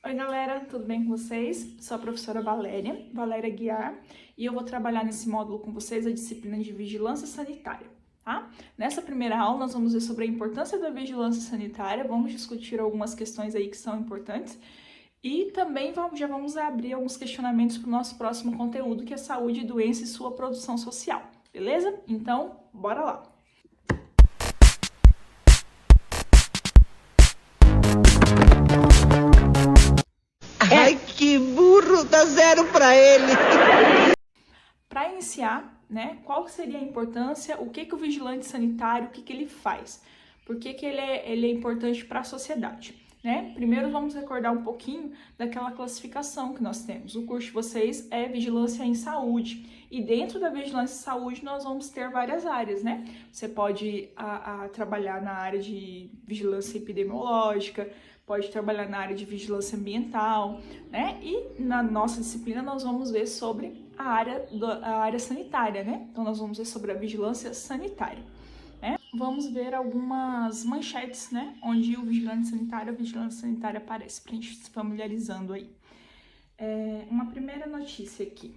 Oi galera, tudo bem com vocês? Sou a professora Valéria Guiar, e eu vou trabalhar nesse módulo com vocês a disciplina de vigilância sanitária, tá? Nessa primeira aula nós vamos ver sobre a importância da vigilância sanitária, vamos discutir algumas questões aí que são importantes e também já vamos abrir alguns questionamentos para o nosso próximo conteúdo, que é saúde, doença e sua produção social, beleza? Então, bora lá! Ai, que burro, dá 0 para ele. Para iniciar, né, qual seria a importância, o que o vigilante sanitário, o que ele faz? Por que ele é importante para a sociedade? Né? Primeiro vamos recordar um pouquinho daquela classificação que nós temos. O curso de vocês é Vigilância em Saúde, e dentro da Vigilância em Saúde nós vamos ter várias áreas, né? Você pode trabalhar na área de vigilância epidemiológica, pode trabalhar na área de vigilância ambiental, né? E na nossa disciplina nós vamos ver sobre a área sanitária, né? Então nós vamos ver sobre a vigilância sanitária. Vamos ver algumas manchetes, né, onde a vigilância sanitária aparece, para a gente se familiarizando aí. Uma primeira notícia aqui,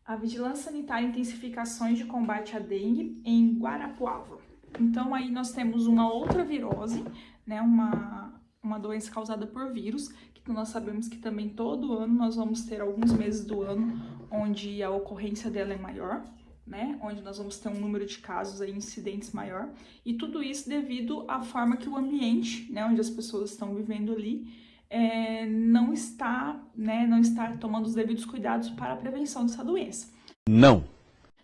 a vigilância sanitária intensifica ações de combate à dengue em Guarapuava. Então aí nós temos uma outra virose, né, uma doença causada por vírus, que nós sabemos que também todo ano nós vamos ter alguns meses do ano onde a ocorrência dela é maior, né, onde nós vamos ter um número de casos aí, incidentes maior, e tudo isso devido à forma que o ambiente, né, onde as pessoas estão vivendo ali, não está tomando os devidos cuidados para a prevenção dessa doença. Não.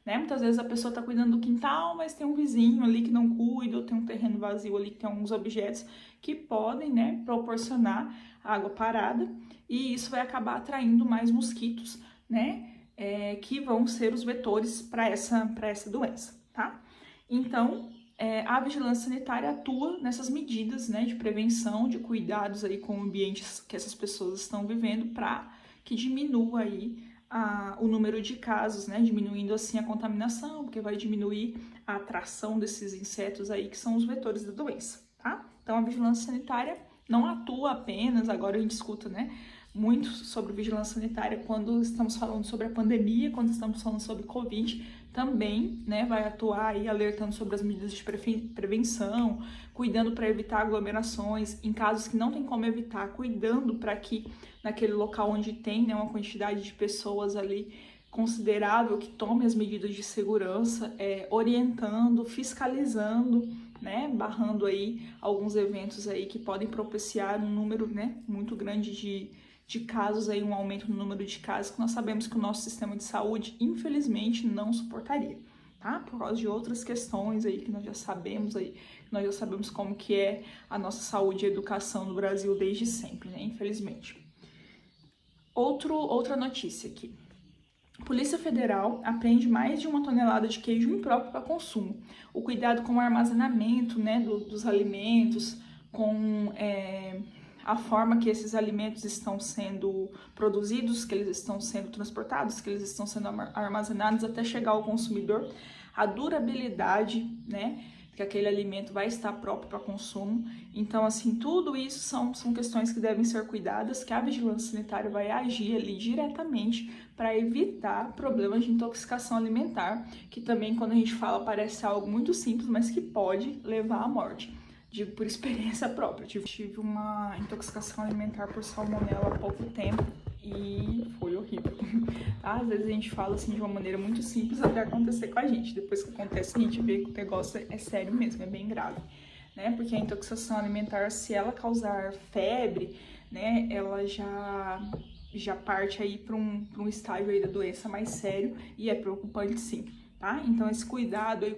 Né, muitas vezes a pessoa está cuidando do quintal, mas tem um vizinho ali que não cuida, ou tem um terreno vazio ali que tem alguns objetos que podem, né, proporcionar água parada, e isso vai acabar atraindo mais mosquitos, né, que vão ser os vetores para essa doença, tá? Então, a vigilância sanitária atua nessas medidas, né, de prevenção, de cuidados aí com o ambiente que essas pessoas estão vivendo, para que diminua aí o número de casos, né, diminuindo assim a contaminação, porque vai diminuir a atração desses insetos aí que são os vetores da doença, tá? Então, a vigilância sanitária não atua apenas, agora a gente escuta, né, muito sobre vigilância sanitária quando estamos falando sobre a pandemia, quando estamos falando sobre Covid, também, né, vai atuar aí alertando sobre as medidas de prevenção, cuidando para evitar aglomerações, em casos que não tem como evitar, cuidando para que naquele local onde tem, né, uma quantidade de pessoas ali considerável, que tome as medidas de segurança, orientando, fiscalizando, né, barrando aí alguns eventos aí que podem propiciar um número, né, muito grande de casos aí, um aumento no número de casos que nós sabemos que o nosso sistema de saúde, infelizmente, não suportaria, tá? Por causa de outras questões aí que nós já sabemos como que é a nossa saúde e educação no Brasil desde sempre, né? Infelizmente. Outra notícia aqui. Polícia Federal apreende mais de 1 tonelada de queijo impróprio para consumo. O cuidado com o armazenamento, né, dos alimentos, com a forma que esses alimentos estão sendo produzidos, que eles estão sendo transportados, que eles estão sendo armazenados até chegar ao consumidor, a durabilidade, né, que aquele alimento vai estar próprio para consumo. Então, assim, tudo isso são questões que devem ser cuidadas, que a vigilância sanitária vai agir ali diretamente para evitar problemas de intoxicação alimentar, que também, quando a gente fala, parece algo muito simples, mas que pode levar à morte. Digo por experiência própria, tive uma intoxicação alimentar por salmonela há pouco tempo e foi horrível. Às vezes a gente fala assim de uma maneira muito simples até acontecer com a gente. Depois que acontece, a gente vê que o negócio é sério mesmo, é bem grave, né? Porque a intoxicação alimentar, se ela causar febre, né, ela já parte aí para um estágio aí da doença mais sério, e é preocupante sim. Tá? Então, esse cuidado aí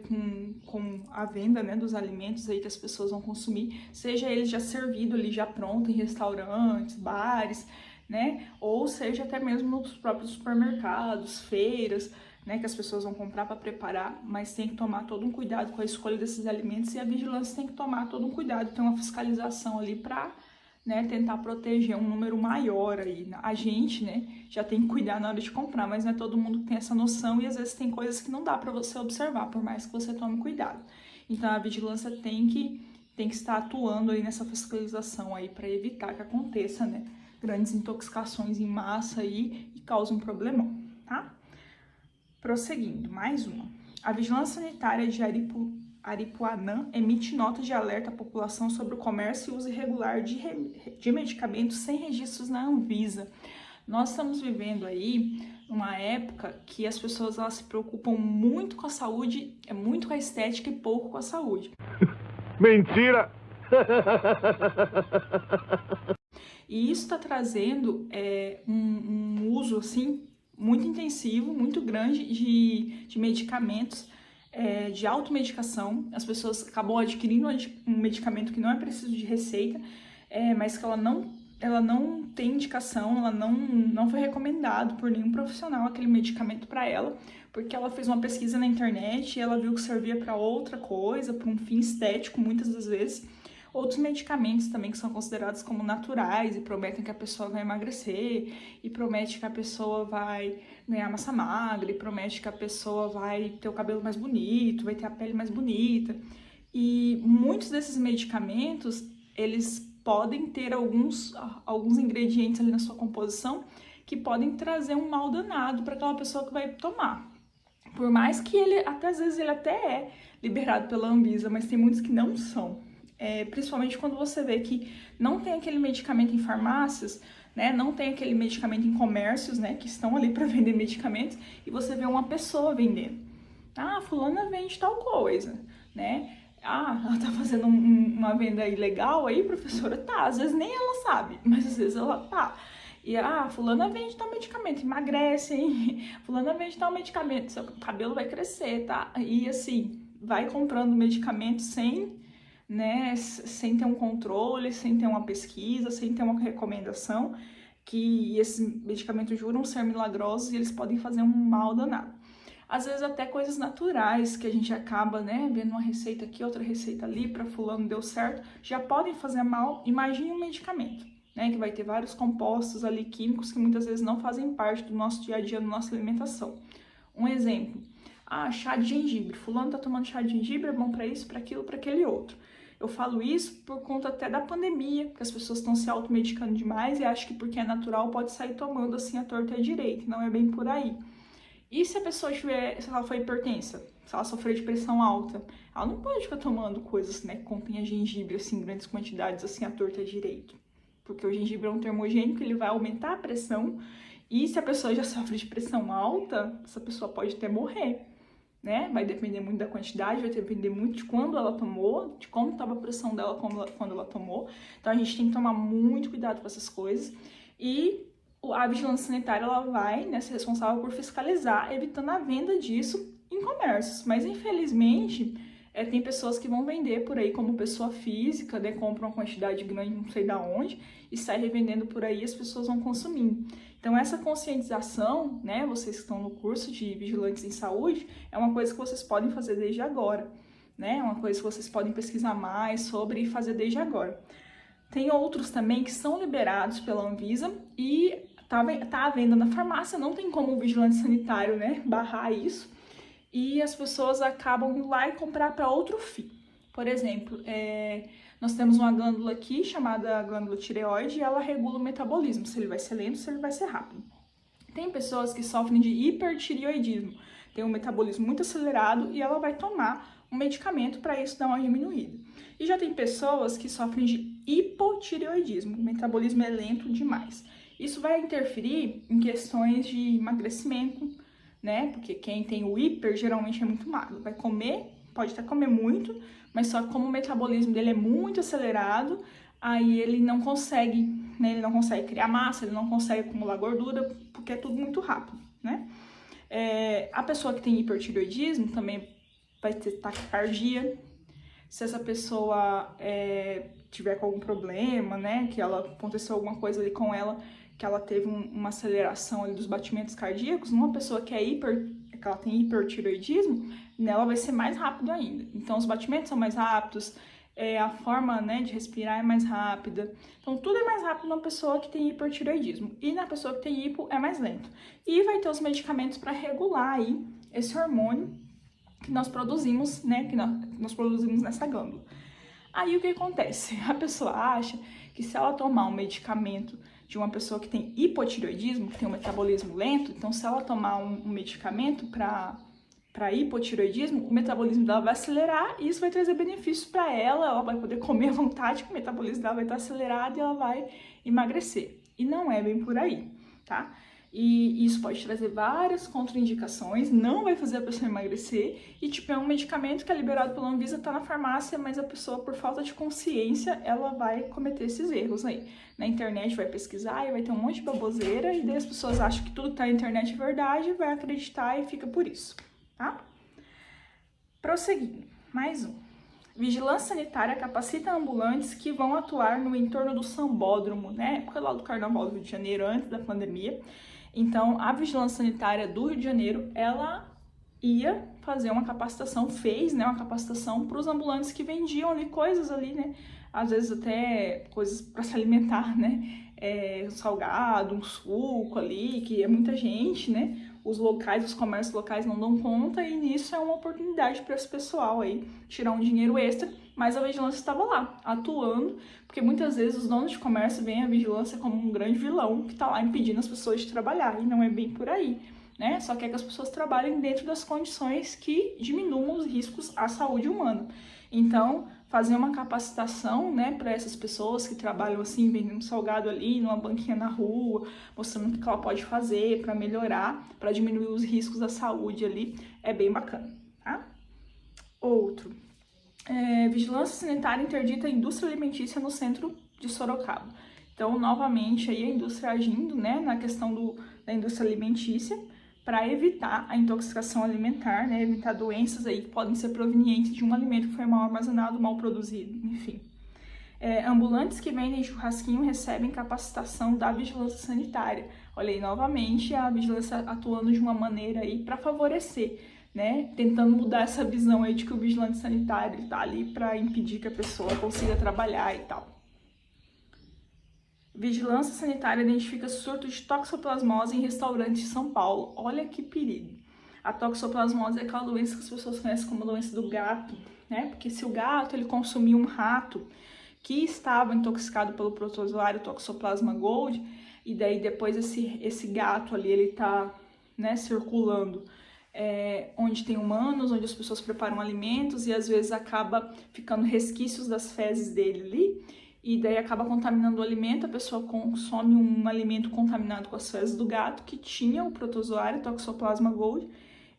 com a venda, né, dos alimentos aí que as pessoas vão consumir, seja ele já servido ali, já pronto em restaurantes, bares, né, ou seja até mesmo nos próprios supermercados, feiras, né, que as pessoas vão comprar para preparar, mas tem que tomar todo um cuidado com a escolha desses alimentos, e a vigilância tem que tomar todo um cuidado, tem uma fiscalização ali para, né, tentar proteger um número maior aí. A gente, né, já tem que cuidar na hora de comprar, mas não é todo mundo que tem essa noção, e às vezes tem coisas que não dá para você observar, por mais que você tome cuidado. Então a vigilância tem que tem que estar atuando aí nessa fiscalização aí para evitar que aconteça, né, grandes intoxicações em massa aí e cause um problemão, tá? Prosseguindo, mais uma. A Vigilância Sanitária de Aripuanã emite nota de alerta à população sobre o comércio e uso irregular de medicamentos sem registros na Anvisa. Nós estamos vivendo aí uma época que as pessoas elas se preocupam muito com a saúde, muito com a estética e pouco com a saúde. Mentira! E isso está trazendo um uso assim muito intensivo, muito grande de medicamentos, de automedicação. As pessoas acabam adquirindo um medicamento que não é preciso de receita, mas que ela não tem indicação, ela não foi recomendado por nenhum profissional aquele medicamento para ela, porque ela fez uma pesquisa na internet e ela viu que servia para outra coisa, para um fim estético, muitas das vezes. Outros medicamentos também que são considerados como naturais e prometem que a pessoa vai emagrecer, e promete que a pessoa vai ganhar massa magra, e promete que a pessoa vai ter o cabelo mais bonito, vai ter a pele mais bonita. E muitos desses medicamentos, eles podem ter alguns ingredientes ali na sua composição que podem trazer um mal danado para aquela pessoa que vai tomar. Por mais que às vezes ele até é liberado pela Anvisa, mas tem muitos que não são. Principalmente quando você vê que não tem aquele medicamento em farmácias, né, não tem aquele medicamento em comércios, né, que estão ali para vender medicamentos, e você vê uma pessoa vendendo. Ah, fulana vende tal coisa, né? Ah, ela tá fazendo uma venda ilegal aí, professora? Tá, às vezes nem ela sabe, mas às vezes ela tá. E fulana vende tal medicamento, emagrece, hein? Fulana vende tal medicamento, seu cabelo vai crescer, tá? E assim, vai comprando medicamento sem ter um controle, sem ter uma pesquisa, sem ter uma recomendação, que esses medicamentos juram ser milagrosos e eles podem fazer um mal danado. Às vezes até coisas naturais que a gente acaba, vendo uma receita aqui, outra receita ali, para fulano deu certo, já podem fazer mal. Imagine um medicamento, que vai ter vários compostos ali químicos que muitas vezes não fazem parte do nosso dia a dia, da nossa alimentação. Um exemplo, chá de gengibre. Fulano tá tomando chá de gengibre, é bom para isso, para aquilo, para aquele outro. Eu falo isso por conta até da pandemia, que as pessoas estão se automedicando demais e acham que porque é natural pode sair tomando assim a torta e a direita. Não é bem por aí. E se a pessoa tiver, se ela for hipertensa, se ela sofrer de pressão alta, ela não pode ficar tomando coisas, que contêm gengibre assim, em grandes quantidades, assim, a torta e a direito. Porque o gengibre é um termogênico, ele vai aumentar a pressão, e se a pessoa já sofre de pressão alta, essa pessoa pode até morrer, Vai depender muito da quantidade, vai depender muito de quando ela tomou, de como estava a pressão dela quando ela tomou. Então a gente tem que tomar muito cuidado com essas coisas. E a vigilância sanitária ela vai ser responsável por fiscalizar, evitando a venda disso em comércios. Mas infelizmente tem pessoas que vão vender por aí como pessoa física, compram uma quantidade grande, não sei da onde, e sai revendendo por aí e as pessoas vão consumindo. Então essa conscientização, vocês que estão no curso de Vigilantes em Saúde, é uma coisa que vocês podem fazer desde agora, É uma coisa que vocês podem pesquisar mais sobre e fazer desde agora. Tem outros também que são liberados pela Anvisa e tá à venda na farmácia, não tem como o vigilante sanitário, barrar isso, e as pessoas acabam indo lá e comprar para outro fim. Por exemplo, nós temos uma glândula aqui chamada glândula tireoide e ela regula o metabolismo, se ele vai ser lento, se ele vai ser rápido. Tem pessoas que sofrem de hipertireoidismo, tem um metabolismo muito acelerado e ela vai tomar um medicamento para isso dar uma diminuída. E já tem pessoas que sofrem de hipotireoidismo, o metabolismo é lento demais. Isso vai interferir em questões de emagrecimento, Porque quem tem o hiper geralmente é muito magro. Vai comer, pode até comer muito, mas só que como o metabolismo dele é muito acelerado, aí ele não consegue, ele não consegue criar massa, ele não consegue acumular gordura, porque é tudo muito rápido, A pessoa que tem hipertireoidismo também vai ter taquicardia. Se essa pessoa tiver com algum problema, que aconteceu alguma coisa ali com ela, que ela teve uma aceleração ali dos batimentos cardíacos, numa pessoa que ela tem hipertireoidismo, nela vai ser mais rápido ainda. Então, os batimentos são mais rápidos, a forma de respirar é mais rápida. Então, tudo é mais rápido na pessoa que tem hipertireoidismo. E na pessoa que tem hipo é mais lento. E vai ter os medicamentos para regular aí esse hormônio que nós produzimos, que nós produzimos nessa glândula. Aí o que acontece? A pessoa acha que se ela tomar um medicamento de uma pessoa que tem hipotireoidismo, que tem um metabolismo lento, então se ela tomar um medicamento para hipotireoidismo, o metabolismo dela vai acelerar e isso vai trazer benefícios para ela vai poder comer à vontade, que o metabolismo dela vai estar acelerado e ela vai emagrecer. E não é bem por aí, tá? E isso pode trazer várias contraindicações, não vai fazer a pessoa emagrecer, e tipo, é um medicamento que é liberado pela Anvisa, tá na farmácia, mas a pessoa, por falta de consciência, ela vai cometer esses erros aí. Na internet vai pesquisar e vai ter um monte de baboseira, e daí as pessoas acham que tudo que tá na internet é verdade, vai acreditar e fica por isso, tá? Prosseguindo, mais um. Vigilância sanitária capacita ambulantes que vão atuar no entorno do sambódromo, né? Época lá do Carnaval do Rio de Janeiro, antes da pandemia. Então, a Vigilância Sanitária do Rio de Janeiro, ela ia fazer uma capacitação, fez, né, uma capacitação para os ambulantes que vendiam ali coisas ali, né? Às vezes até coisas para se alimentar, né? Um salgado, um suco ali, que é muita gente, né? Os locais, os comércios locais não dão conta e nisso é uma oportunidade para esse pessoal aí tirar um dinheiro extra, mas a vigilância estava lá, atuando, porque muitas vezes os donos de comércio veem a vigilância como um grande vilão que está lá impedindo as pessoas de trabalhar, e não é bem por aí, né? Só quer que as pessoas trabalhem dentro das condições que diminuam os riscos à saúde humana. Então, fazer uma capacitação, né, para essas pessoas que trabalham assim, vendendo salgado ali, numa banquinha na rua, mostrando o que ela pode fazer para melhorar, para diminuir os riscos da saúde ali, é bem bacana, tá? Outro, vigilância sanitária interdita a indústria alimentícia no centro de Sorocaba. Então, novamente, aí a indústria agindo, né, na questão da indústria alimentícia, para evitar a intoxicação alimentar, né, evitar doenças aí que podem ser provenientes de um alimento que foi mal armazenado, mal produzido, enfim. Ambulantes que vendem churrasquinho recebem capacitação da vigilância sanitária. Olha aí, novamente, a vigilância atuando de uma maneira aí para favorecer, né, tentando mudar essa visão aí de que o vigilante sanitário está ali para impedir que a pessoa consiga trabalhar e tal. Vigilância sanitária identifica surto de toxoplasmose em restaurante de São Paulo. Olha que perigo. A toxoplasmose é aquela doença que as pessoas conhecem como doença do gato, né? Porque se o gato ele consumiu um rato que estava intoxicado pelo protozoário Toxoplasma gold, e daí depois esse gato ali, ele tá, né, circulando onde tem humanos, onde as pessoas preparam alimentos, e às vezes acaba ficando resquícios das fezes dele ali, e daí acaba contaminando o alimento, a pessoa consome um alimento contaminado com as fezes do gato que tinha o protozoário Toxoplasma gold,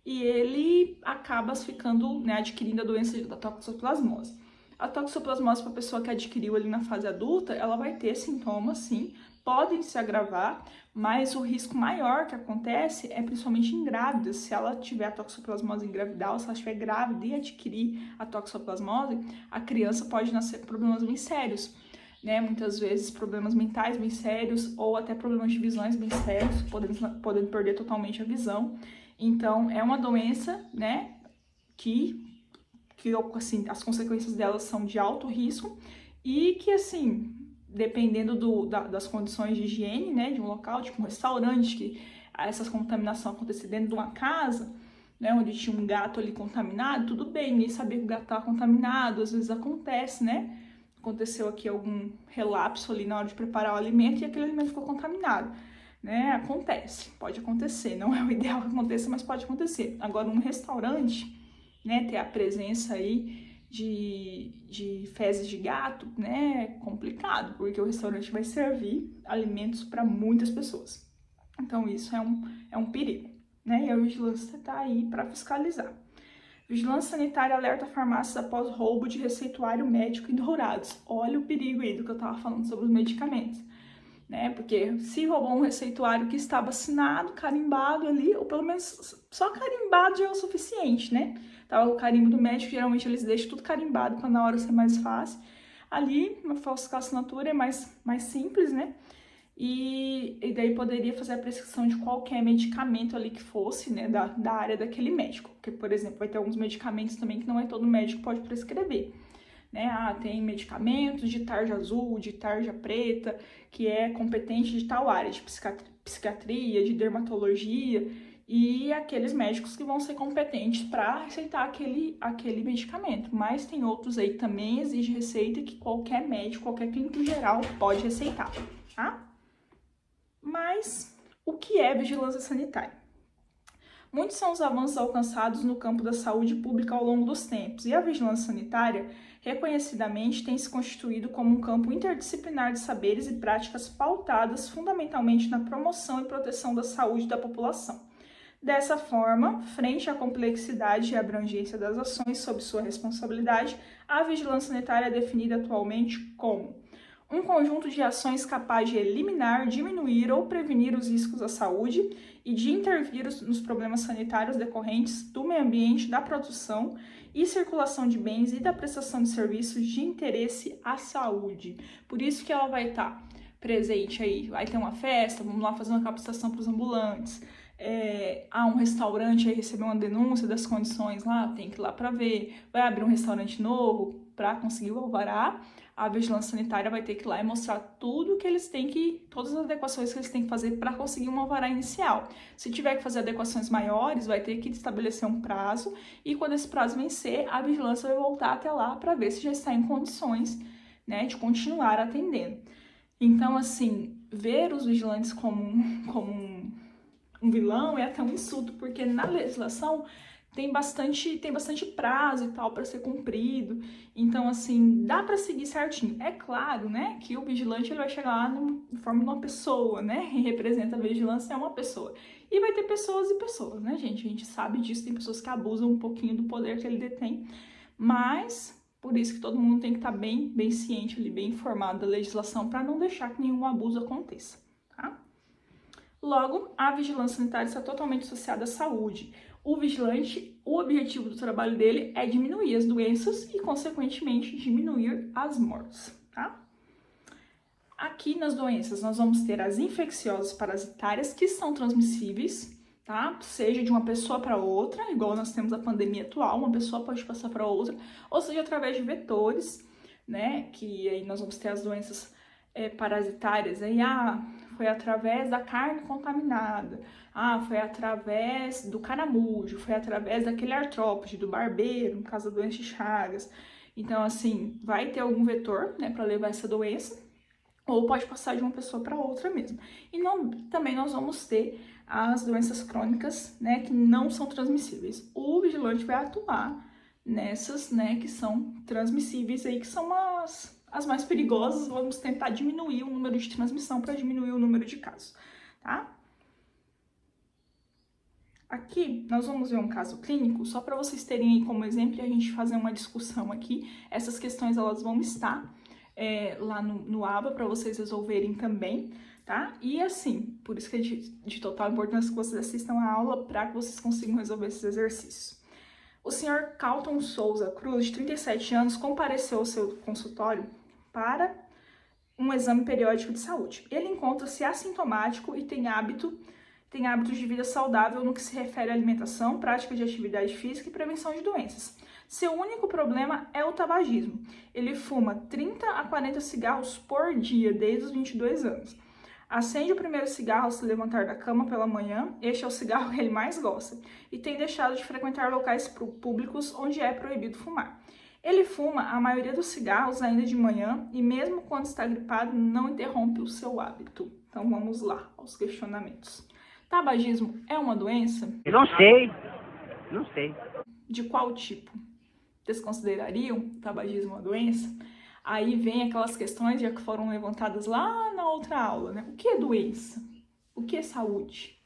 e ele acaba ficando, né, adquirindo a doença da toxoplasmose. A toxoplasmose, para a pessoa que adquiriu ali na fase adulta, ela vai ter sintomas, sim, podem se agravar, mas o risco maior que acontece é principalmente em grávidas. Se ela tiver a toxoplasmose engravidar, ou se ela estiver grávida e adquirir a toxoplasmose, a criança pode nascer com problemas bem sérios, né? Muitas vezes problemas mentais bem sérios ou até problemas de visões bem sérios, podendo perder totalmente a visão. Então, é uma doença, né, que assim, as consequências delas são de alto risco e que, assim, dependendo das condições de higiene, né, de um local, tipo um restaurante, que essa contaminação acontecer dentro de uma casa, né, onde tinha um gato ali contaminado, tudo bem, ninguém sabia que o gato estava contaminado, às vezes acontece, né? Aconteceu aqui algum relapso ali na hora de preparar o alimento e aquele alimento ficou contaminado, né? Acontece, pode acontecer, não é o ideal que aconteça, mas pode acontecer. Agora, um restaurante, né, ter a presença aí de fezes de gato, né, é complicado, porque o restaurante vai servir alimentos para muitas pessoas. Então, isso é um perigo, né? E a vigilância está aí para fiscalizar. Vigilância sanitária alerta farmácias após roubo de receituário médico em Dourados. Olha o perigo aí do que eu estava falando sobre os medicamentos, né? Porque se roubou um receituário que estava assinado, carimbado ali, ou pelo menos só carimbado já é o suficiente, né? Tava o carimbo do médico, geralmente eles deixam tudo carimbado para na hora ser mais fácil. Ali, uma falsificar a assinatura é mais simples, né? E daí poderia fazer a prescrição de qualquer medicamento ali que fosse, né, da área daquele médico. Porque, por exemplo, vai ter alguns medicamentos também que não é todo médico que pode prescrever, né? Tem medicamentos de tarja azul, de tarja preta, que é competente de tal área, de psiquiatria, de dermatologia. e aqueles médicos que vão ser competentes para receitar aquele medicamento. Mas tem outros aí que também exigem receita que qualquer médico, qualquer clínico geral pode receitar, tá? Mas o que é vigilância sanitária? Muitos são os avanços alcançados no campo da saúde pública ao longo dos tempos, e a vigilância sanitária, reconhecidamente, tem se constituído como um campo interdisciplinar de saberes e práticas pautadas fundamentalmente na promoção e proteção da saúde da população. Dessa forma, frente à complexidade e abrangência das ações sob sua responsabilidade, a vigilância sanitária é definida atualmente como um conjunto de ações capaz de eliminar, diminuir ou prevenir os riscos à saúde e de intervir nos problemas sanitários decorrentes do meio ambiente, da produção e circulação de bens e da prestação de serviços de interesse à saúde. Por isso que ela vai estar presente aí, vai ter uma festa, vamos lá fazer uma capacitação para os ambulantes, um restaurante aí recebeu uma denúncia das condições lá, tem que ir lá para ver, vai abrir um restaurante novo para conseguir o alvará, a vigilância sanitária vai ter que ir lá e mostrar tudo que eles têm que, todas as adequações que eles têm que fazer para conseguir um alvará inicial. Se tiver que fazer adequações maiores, vai ter que estabelecer um prazo e quando esse prazo vencer, a vigilância vai voltar até lá para ver se já está em condições, né, de continuar atendendo. Então, assim, ver os vigilantes como um vilão é até um insulto, porque na legislação tem bastante prazo e tal para ser cumprido. Então, assim, dá para seguir certinho. É claro, né, que o vigilante ele vai chegar lá na forma de uma pessoa, né? Quem representa a vigilância é uma pessoa. E vai ter pessoas e pessoas, né, gente? A gente sabe disso, tem pessoas que abusam um pouquinho do poder que ele detém. Mas por isso que todo mundo tem que estar bem ciente ali, bem informado da legislação para não deixar que nenhum abuso aconteça, tá? Logo, a vigilância sanitária está totalmente associada à saúde. O vigilante, o objetivo do trabalho dele é diminuir as doenças e, consequentemente, diminuir as mortes, tá? Aqui nas doenças, nós vamos ter as infecciosas parasitárias, que são transmissíveis, tá? Seja de uma pessoa para outra, igual nós temos a pandemia atual, uma pessoa pode passar para outra, ou seja, através de vetores, né? Que aí nós vamos ter as doenças parasitárias, aí, foi através da carne contaminada, foi através do caramujo, foi através daquele artrópode, do barbeiro, no caso da doença de Chagas. Então, assim, vai ter algum vetor, né, para levar essa doença, ou pode passar de uma pessoa para outra mesmo. E também nós vamos ter as doenças crônicas, né, que não são transmissíveis. O vigilante vai atuar nessas, né, que são transmissíveis aí, que são as mais perigosas. Vamos tentar diminuir o número de transmissão para diminuir o número de casos, tá? Aqui, nós vamos ver um caso clínico, só para vocês terem aí como exemplo e a gente fazer uma discussão aqui. Essas questões, elas vão estar lá no ABA para vocês resolverem também, tá? E assim, por isso que é de total importância que vocês assistam a aula para que vocês consigam resolver esses exercícios. O senhor Calton Souza Cruz, de 37 anos, compareceu ao seu consultório para um exame periódico de saúde. Ele encontra-se assintomático e tem hábitos de vida saudável no que se refere à alimentação, prática de atividade física e prevenção de doenças. Seu único problema é o tabagismo. Ele fuma 30 a 40 cigarros por dia desde os 22 anos. Acende o primeiro cigarro ao se levantar da cama pela manhã, este é o cigarro que ele mais gosta, e tem deixado de frequentar locais públicos onde é proibido fumar. Ele fuma a maioria dos cigarros ainda de manhã e mesmo quando está gripado não interrompe o seu hábito. Então vamos lá aos questionamentos. Tabagismo é uma doença? Eu não sei. De qual tipo? Vocês considerariam o tabagismo uma doença? Aí vem aquelas questões já que foram levantadas lá na outra aula, né? O que é doença? O que é saúde?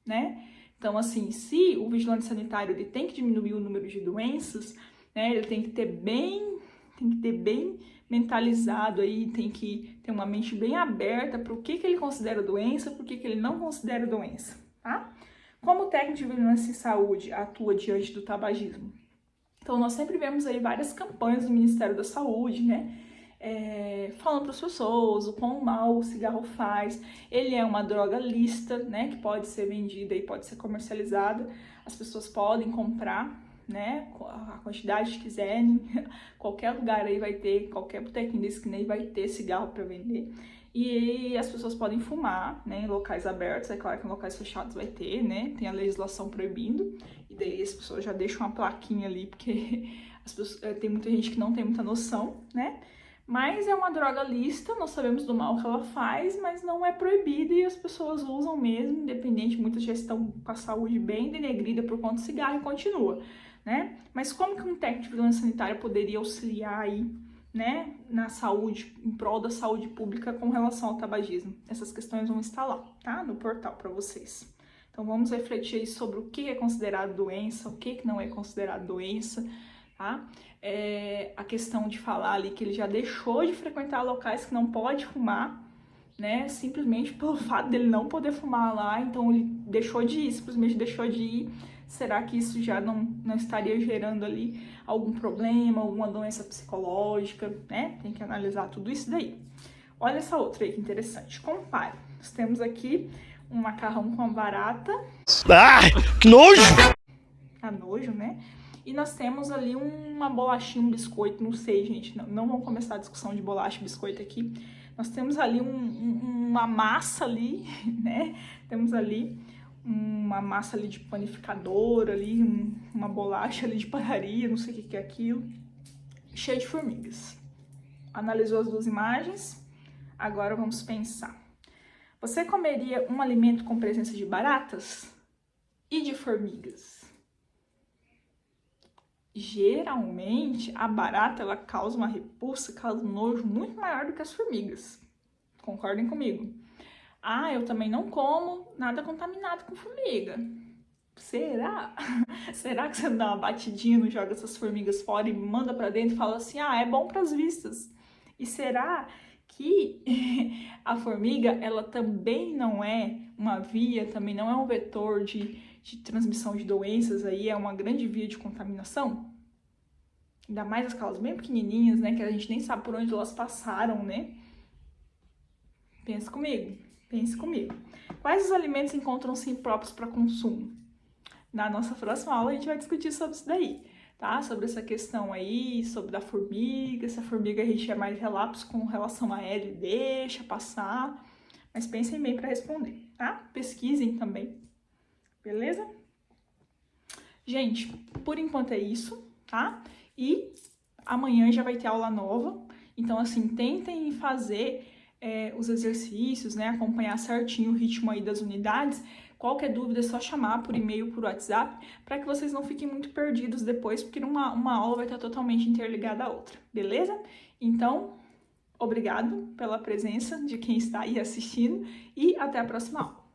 Né? Então, assim, se o vigilante sanitário ele tem que diminuir o número de doenças, né? Ele tem que ter bem mentalizado aí, tem que ter uma mente bem aberta para o que ele considera doença, por que ele não considera doença, tá? Como o técnico de vigilância em saúde atua diante do tabagismo? Então, nós sempre vemos aí várias campanhas do Ministério da Saúde, né? Falando para as pessoas o quão mal o cigarro faz. Ele é uma droga lícita, né? Que pode ser vendida e pode ser comercializada. As pessoas podem comprar, né? A quantidade que quiserem, qualquer lugar aí vai ter, qualquer botequinho da esquina aí vai ter cigarro para vender. E as pessoas podem fumar, né, em locais abertos, é claro que em locais fechados vai ter, né, tem a legislação proibindo, e daí as pessoas já deixam uma plaquinha ali, porque as pessoas, tem muita gente que não tem muita noção, né, mas é uma droga lícita, nós sabemos do mal que ela faz, mas não é proibida e as pessoas usam mesmo, independente, muitas já estão com a saúde bem denegrida por conta do cigarro e continua, né, mas como que um técnico de vigilância sanitária poderia auxiliar aí, né, na saúde, em prol da saúde pública com relação ao tabagismo? Essas questões vão estar lá, tá? No portal para vocês. Então vamos refletir aí sobre o que é considerado doença, o que não é considerado doença, tá? A questão de falar ali que ele já deixou de frequentar locais que não pode fumar, né, simplesmente pelo fato dele não poder fumar lá, então ele deixou de ir, simplesmente deixou de ir. Será que isso já não estaria gerando ali algum problema, alguma doença psicológica, né? Tem que analisar tudo isso daí. Olha essa outra aí que interessante. Compare. Nós temos aqui um macarrão com a barata. Ah, que nojo! Tá nojo, né? E nós temos ali uma bolachinha, um biscoito, não sei, gente, não vamos começar a discussão de bolacha e biscoito aqui. Nós temos ali uma massa ali, né? Temos ali uma massa ali de panificador, ali, uma bolacha ali de padaria, não sei o que é aquilo, cheia de formigas. Analisou as duas imagens, agora vamos pensar. Você comeria um alimento com presença de baratas e de formigas? Geralmente, a barata, ela causa uma repulsa, causa um nojo muito maior do que as formigas. Concordem comigo? Ah, eu também não como nada contaminado com formiga. Será? Será que você dá uma batidinha, não joga essas formigas fora e manda pra dentro e fala assim, ah, é bom pras vistas? E será que a formiga, ela também não é uma via, também não é um vetor de transmissão de doenças aí, é uma grande via de contaminação? Ainda mais aquelas bem pequenininhas, né, que a gente nem sabe por onde elas passaram, né? Pensa comigo. Pense comigo. Quais os alimentos encontram-se impróprios para consumo? Na nossa próxima aula a gente vai discutir sobre isso daí, tá? Sobre essa questão aí, sobre a formiga, se a formiga a gente é mais relapso com relação a ela e deixa passar. Mas pensem bem para responder, tá? Pesquisem também, beleza? Gente, por enquanto é isso, tá? E amanhã já vai ter aula nova, então assim, tentem fazer os exercícios, né, acompanhar certinho o ritmo aí das unidades. Qualquer dúvida é só chamar por e-mail, por WhatsApp, para que vocês não fiquem muito perdidos depois, porque uma aula vai estar totalmente interligada à outra, beleza? Então, obrigado pela presença de quem está aí assistindo e até a próxima aula.